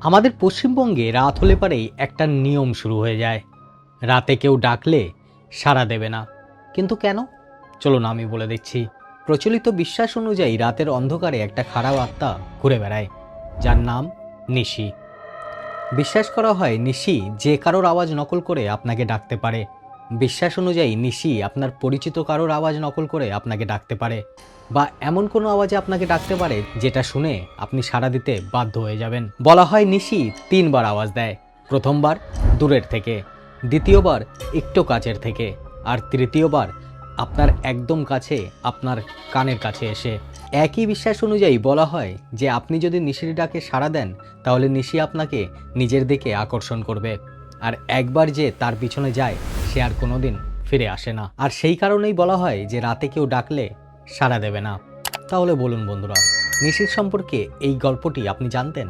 আমাদের পশ্চিমবঙ্গে রাত হলে পরেই একটা নিয়ম শুরু হয়ে যায়। রাতে কেউ ডাকলে সাড়া দেবে না। কিন্তু কেন? চলুন আমি বলে দিচ্ছি। প্রচলিত বিশ্বাস অনুযায়ী রাতের অন্ধকারে একটা খারাপ আত্মা ঘুরে বেড়ায়, যার নাম নিশি। বিশ্বাস করা হয় নিশি যে কারোর আওয়াজ নকল করে আপনাকে ডাকতে পারে। বিশ্বাস অনুযায়ী নিশি আপনার পরিচিত কারোর আওয়াজ নকল করে আপনাকে ডাকতে পারে, বা এমন কোনো আওয়াজে আপনাকে ডাকতে পারে যেটা শুনে আপনি সাড়া দিতে বাধ্য হয়ে যাবেন। বলা হয় নিশি 3বার আওয়াজ দেয়। প্রথমবার দূরের থেকে, দ্বিতীয়বার একটু কাছের থেকে, আর তৃতীয়বার আপনার একদম কাছে, আপনার কানের কাছে এসে। একই বিশ্বাস অনুযায়ী বলা হয় যে আপনি যদি নিশির ডাকে সাড়া দেন, তাহলে নিশি আপনাকে নিজের দিকে আকর্ষণ করবে, আর একবার যে তার পিছনে যায় সে আর কোনোদিন ফিরে আসে না। আর সেই কারণেই বলা হয় যে রাতে কেউ ডাকলে সাড়া দেবে না। তাহলে বলুন বন্ধুরা, নিশির সম্পর্কে এই গল্পটি আপনি জানতেন?